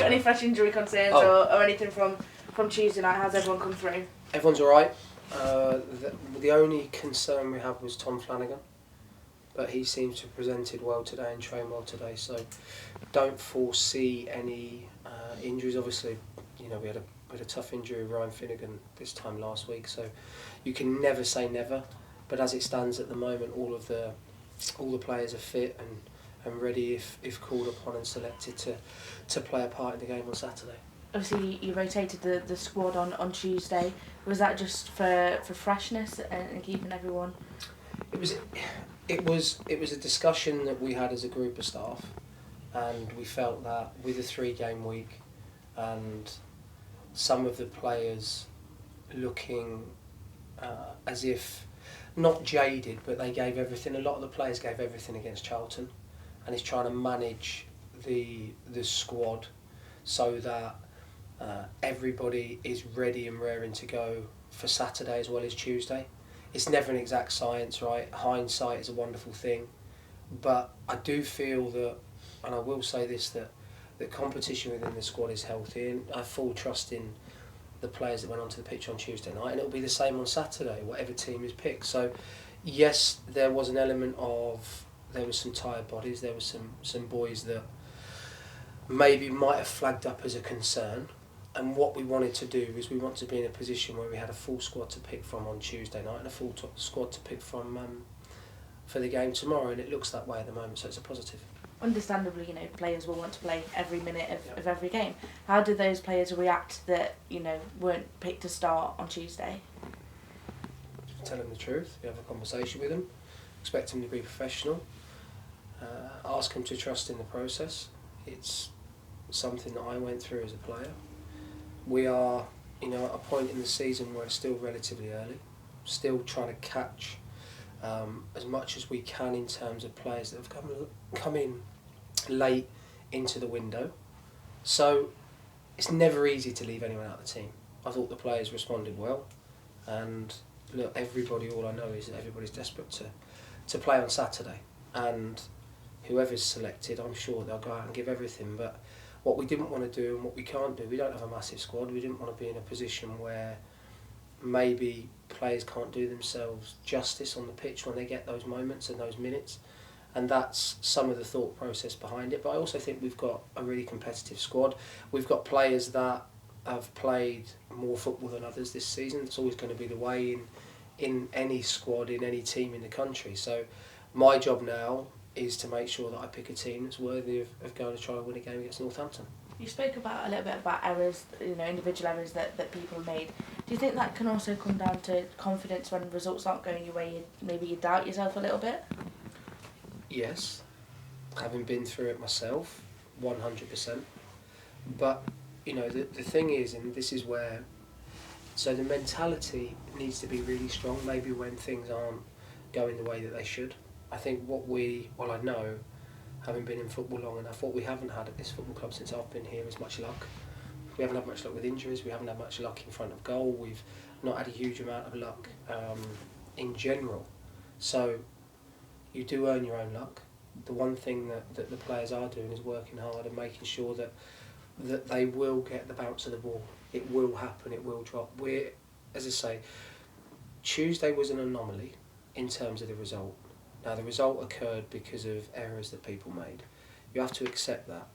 got any fresh injury concerns or anything from Tuesday night? How's everyone come through? Everyone's all right. The only concern we had was Tom Flanagan, but he seems to have presented well today and trained well today, so don't foresee any injuries. Obviously, we had a tough injury with Ryan Finnegan this time last week, so you can never say never, but as it stands at the moment, all the players are fit and ready if called upon and selected to play a part in the game on Saturday. Obviously, you rotated the squad on Tuesday. Was that just for freshness and keeping everyone? It was a discussion that we had as a group of staff, and we felt that with a 3-game week and some of the players looking as if not jaded, but they gave everything. A lot of the players gave everything against Charlton, and he's trying to manage the squad so that everybody is ready and raring to go for Saturday as well as Tuesday. It's never an exact science, right? Hindsight is a wonderful thing, but I do feel that, and I will say this, that the competition within the squad is healthy, and I have full trust in the players that went onto the pitch on Tuesday night, and it'll be the same on Saturday, whatever team is picked. So yes, there was an element of, there were some tired bodies, there were some boys that maybe might have flagged up as a concern, and what we wanted to do is we want to be in a position where we had a full squad to pick from on Tuesday night and a full squad to pick from for the game tomorrow, and it looks that way at the moment, so it's a positive. Understandably, players will want to play every minute of every game. How did those players react that, weren't picked to start on Tuesday? Tell them the truth, you have a conversation with them, expect them to be professional, ask them to trust in the process. It's something that I went through as a player. We are, at a point in the season where it's still relatively early, still trying to catch as much as we can in terms of players that have come in late into the window. So it's never easy to leave anyone out of the team. I thought the players responded well, and look, all I know is that everybody's desperate to play on Saturday, and whoever's selected, I'm sure they'll go out and give everything. But what we didn't want to do and what we can't do, we don't have a massive squad, we didn't want to be in a position where maybe players can't do themselves justice on the pitch when they get those moments and those minutes, and that's some of the thought process behind it. But I also think we've got a really competitive squad. We've got players that have played more football than others this season. It's always going to be the way in any squad, in any team in the country. So my job now is to make sure that I pick a team that's worthy of going to try and win a game against Northampton. You spoke a little bit about errors, individual errors that people made. Do you think that can also come down to confidence when results aren't going your way? Maybe you doubt yourself a little bit? Yes, having been through it myself, 100%. But, the thing is, and this is where, so the mentality needs to be really strong, maybe when things aren't going the way that they should. I think I know, having been in football long enough, what we haven't had at this football club since I've been here is much luck. We haven't had much luck with injuries, we haven't had much luck in front of goal, we've not had a huge amount of luck in general. So you do earn your own luck. The one thing that the players are doing is working hard and making sure that they will get the bounce of the ball. It will happen, it will drop. As I say, Tuesday was an anomaly in terms of the result. Now, the result occurred because of errors that people made. You have to accept that.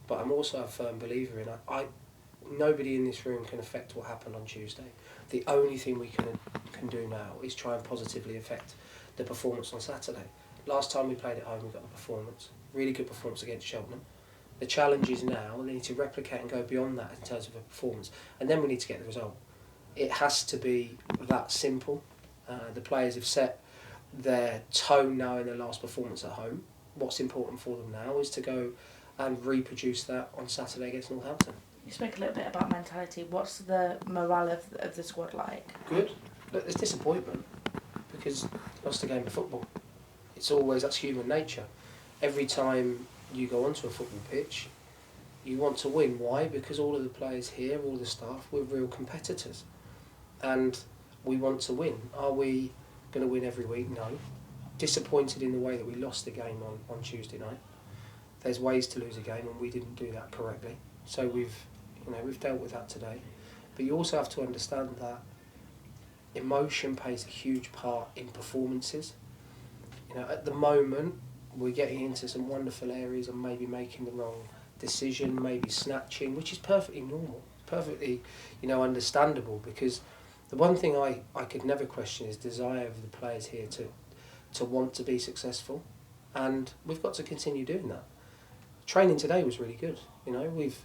But I'm also a firm believer in nobody in this room can affect what happened on Tuesday. The only thing we can do now is try and positively affect the performance on Saturday. Last time we played at home, we got the performance. Really good performance against Cheltenham. The challenge is now they need to replicate and go beyond that in terms of a performance. And then we need to get the result. It has to be that simple. The players have set their tone now in their last performance at home. What's important for them now is to go and reproduce that on Saturday against Northampton. You spoke a little bit about mentality. What's the morale of the squad like? Good. Look, there's disappointment because lost a game of football. That's human nature. Every time you go onto a football pitch, you want to win. Why? Because all of the players here, all the staff, we're real competitors, and we want to win. Are we going to win every week? No. Disappointed in the way that we lost the game on Tuesday night. There's ways to lose a game, and we didn't do that correctly. So we've dealt with that today. But you also have to understand that emotion plays a huge part in performances. At the moment, we're getting into some wonderful areas and maybe making the wrong decision, maybe snatching, which is perfectly normal, perfectly, understandable, because the one thing I could never question is desire of the players here to want to be successful, and we've got to continue doing that. Training today was really good. We've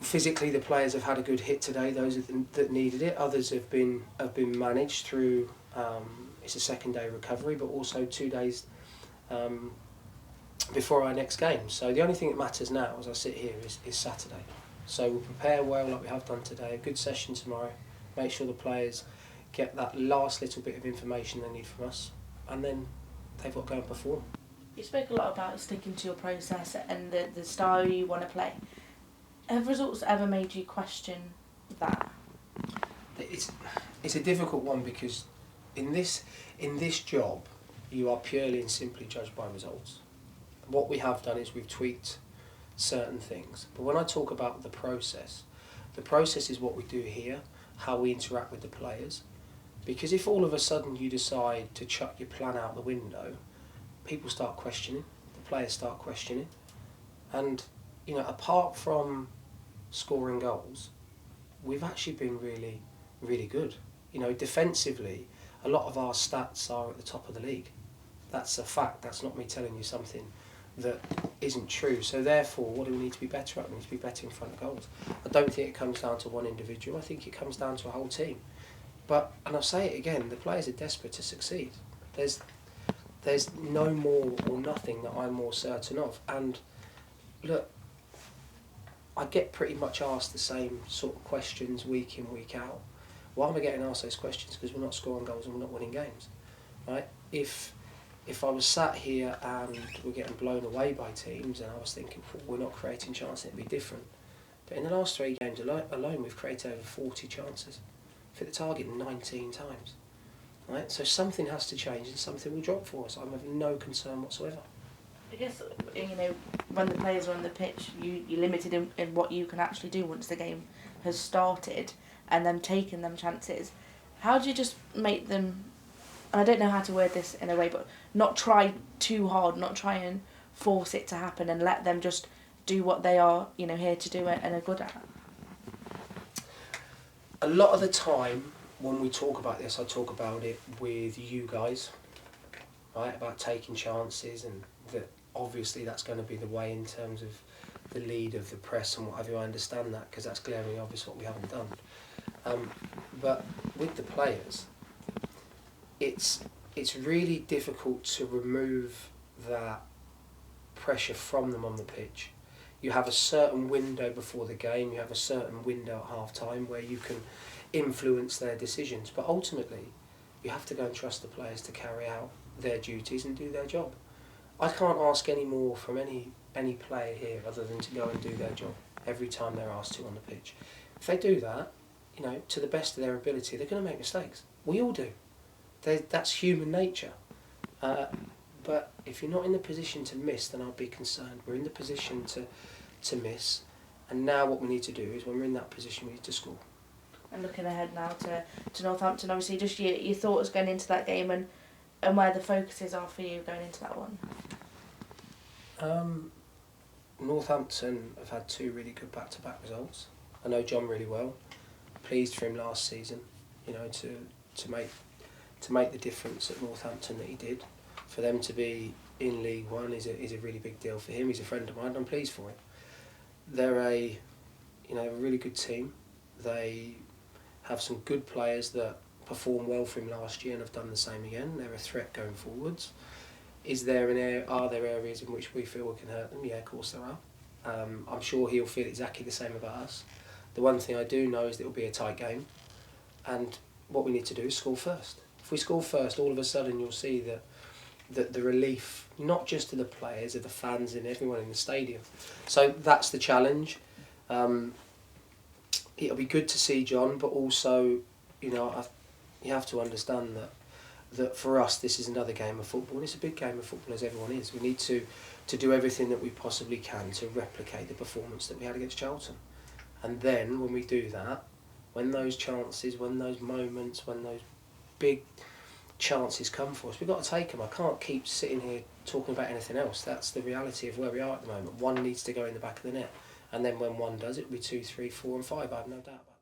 physically the players have had a good hit today. Those that needed it, others have been managed through. It's a second day recovery, but also 2 days before our next game. So the only thing that matters now, as I sit here, is Saturday. So we'll prepare well like we have done today. A good session tomorrow. Make sure the players get that last little bit of information they need from us, and then they've got to go and perform. You spoke a lot about sticking to your process and the style you want to play. Have results ever made you question that? It's a difficult one, because in this job you are purely and simply judged by results. What we have done is we've tweaked certain things. But when I talk about the process is what we do here, how we interact with the players. Because if all of a sudden you decide to chuck your plan out the window, people start questioning, the players start questioning. And, apart from scoring goals, we've actually been really, really good. Defensively, a lot of our stats are at the top of the league. That's a fact. That's not me telling you something that isn't true. So therefore, what do we need to be better at? We need to be better in front of goals. I don't think it comes down to one individual. I think it comes down to a whole team. And I'll say it again, the players are desperate to succeed. There's no more or nothing that I'm more certain of. And look, I get pretty much asked the same sort of questions week in, week out. Why am I getting asked those questions? Because we're not scoring goals and we're not winning games, right? If I was sat here and we're getting blown away by teams and I was thinking, we're not creating chances, it'd be different. But in the last 3 games alone, we've created over 40 chances. We've hit the target 19 times, right? So something has to change and something will drop for us. I'm of no concern whatsoever. I guess, when the players are on the pitch, you're limited in what you can actually do once the game has started, and then taking them chances. How do you just make them, and I don't know how to word this in a way, but not try too hard, not try and force it to happen, and let them just do what they are, here to do and are good at? A lot of the time when we talk about this, I talk about it with you guys, right, about taking chances, and that obviously that's going to be the way in terms of the lead of the press and what have you. I understand that, because that's glaringly obvious what we haven't done. But with the players, it's really difficult to remove that pressure from them on the pitch. You have a certain window before the game, you have a certain window at half time where you can influence their decisions, but ultimately you have to go and trust the players to carry out their duties and do their job. I can't ask any more from any player here other than to go and do their job every time they're asked to on the pitch. If they do that, to the best of their ability, they're going to make mistakes. We all do. That's human nature. But if you're not in the position to miss, then I'll be concerned. We're in the position to miss, and now what we need to do is, when we're in that position, we need to score. And looking ahead now to Northampton, obviously, just your thoughts going into that game and where the focuses are for you going into that one. Northampton have had 2 really good back-to-back results. I know John really well. Pleased for him last season, to make the difference at Northampton that he did. For them to be in League One is a really big deal for him. He's a friend of mine. I'm pleased for him. They're a really good team. They have some good players that performed well for him last year and have done the same again. They're a threat going forwards. Are there areas in which we feel we can hurt them? Yeah, of course there are. I'm sure he'll feel exactly the same about us. The one thing I do know is that it'll be a tight game, and what we need to do is score first. If we score first, all of a sudden you'll see that the relief, not just to the players, of the fans and everyone in the stadium. So that's the challenge. It'll be good to see John, but also, you have to understand that for us this is another game of football, and it's a big game of football, as everyone is. We need to do everything that we possibly can to replicate the performance that we had against Charlton. And then when we do that, when those chances, when those moments, when those big chances come for us, we've got to take them. I can't keep sitting here talking about anything else. That's the reality of where we are at the moment. One needs to go in the back of the net. And then when one does, it'll be 2, 3, 4 and 5, I have no doubt about it.